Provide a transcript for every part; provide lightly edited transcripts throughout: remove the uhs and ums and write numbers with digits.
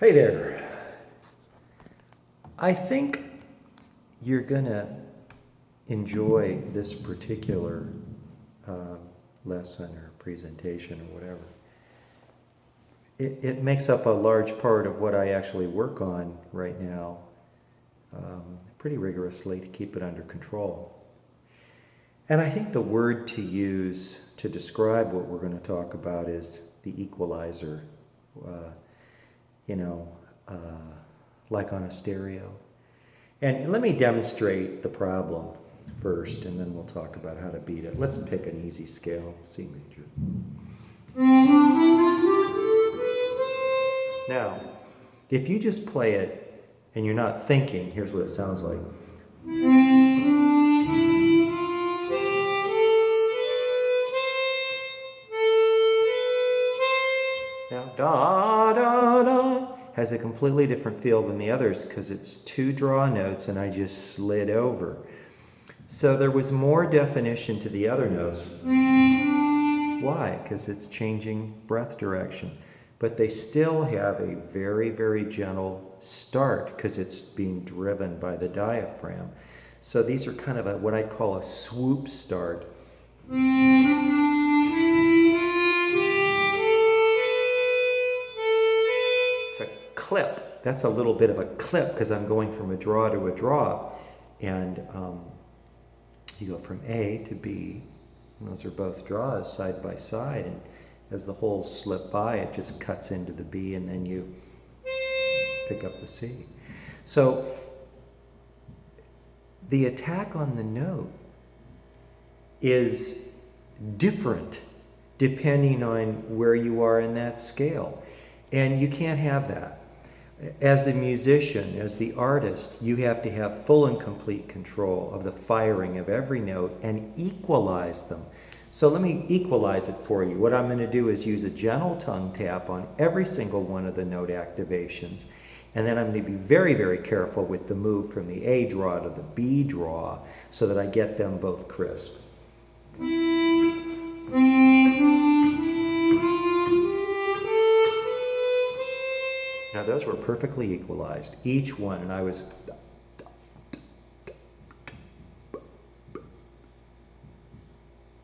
Hey there. I think you're going to enjoy this particular lesson or presentation or whatever. It makes up a large part of what I actually work on right now pretty rigorously to keep it under control. And I think the word to use to describe what we're going to talk about is the equalizer. You know, like on a stereo. And let me demonstrate the problem first, and then we'll talk about how to beat it. Let's pick an easy scale, C major. Now, if you just play it and you're not thinking, here's what it sounds like. Now, da, da, da, has a completely different feel than the others because it's two draw notes and I just slid over. So there was more definition to the other notes. Why? Because it's changing breath direction. But they still have a very, very gentle start because it's being driven by the diaphragm. So these are kind of what I'd call a swoop start. Clip. That's a little bit of a clip because I'm going from a draw to a draw. And you go from A to B. And those are both draws side by side. And as the holes slip by, it just cuts into the B and then you pick up the C. So the attack on the note is different depending on where you are in that scale. And you can't have that. As the musician, as the artist, you have to have full and complete control of the firing of every note and equalize them. So let me equalize it for you. What I'm going to do is use a gentle tongue tap on every single one of the note activations. And then I'm going to be very, very careful with the move from the A draw to the B draw so that I get them both crisp. Now those were perfectly equalized, each one, and I was...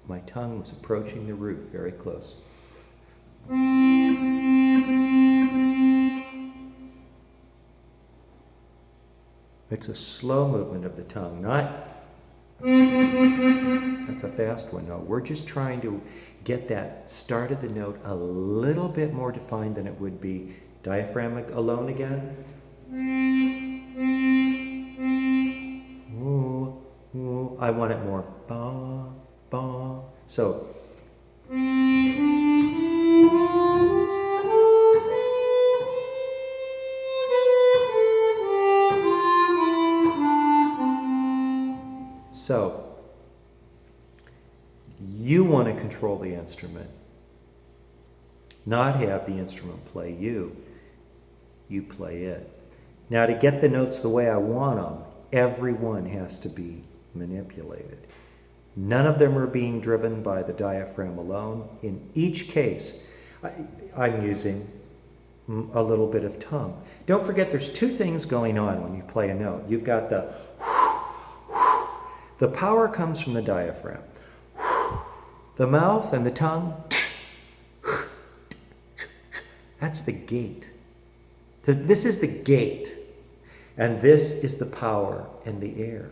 My tongue was approaching the roof very close. It's a slow movement of the tongue, not... That's a fast one. No, we're just trying to get that start of the note a little bit more defined than it would be. Diaphragm alone again. Ooh, ooh. I want it more. Ba, ba. So. So, you want to control the instrument, not have the instrument play you. You play it. Now, to get the notes the way I want them, every one has to be manipulated. None of them are being driven by the diaphragm alone. In each case, I'm using a little bit of tongue. Don't forget there's two things going on when you play a note. You've got the power comes from the diaphragm. The mouth and the tongue, that's the gate. This is the gate, and this is the power and the air.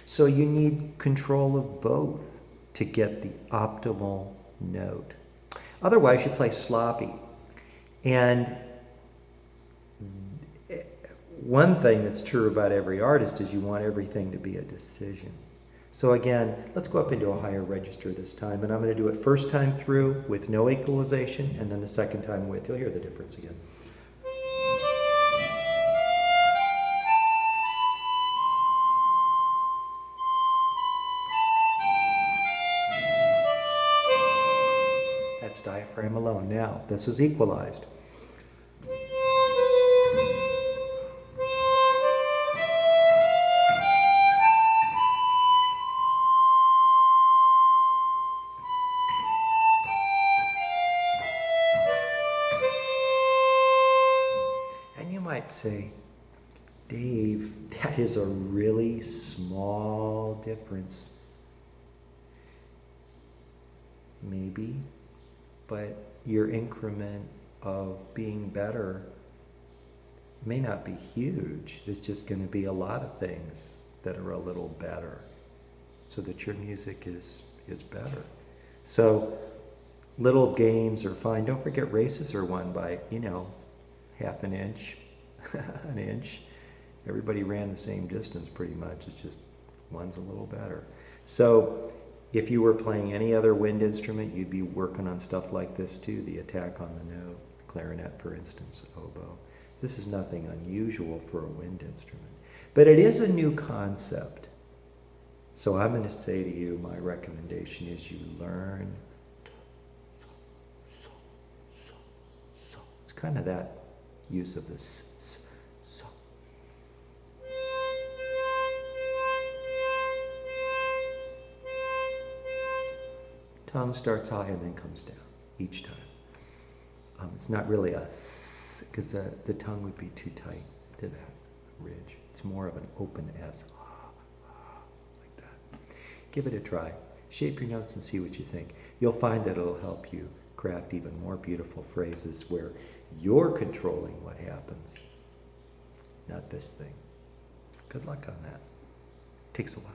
So you need control of both to get the optimal note. Otherwise, you play sloppy. And one thing that's true about every artist is you want everything to be a decision. So again, let's go up into a higher register this time, and I'm going to do it first time through with no equalization, and then the second time with. You'll hear the difference again. That's diaphragm alone. Now, this is equalized. might say, Dave, that is a really small difference. Maybe, but your increment of being better may not be huge. There's just going to be a lot of things that are a little better so that your music is better. So little gains are fine. Don't forget races are won by, half an inch, an inch. Everybody ran the same distance pretty much. It's just one's a little better. So if you were playing any other wind instrument, you'd be working on stuff like this too, the attack on the note, clarinet, for instance, oboe. This is nothing unusual for a wind instrument. But it is a new concept. So I'm going to say to you, my recommendation is you learn. It's kind of that use of the s. Tongue starts high and then comes down each time. It's not really a s, because the tongue would be too tight to that ridge. It's more of an open S, like that. Give it a try. Shape your notes and see what you think. You'll find that it'll help you craft even more beautiful phrases where you're controlling what happens, not this thing. Good luck on that. Takes a while.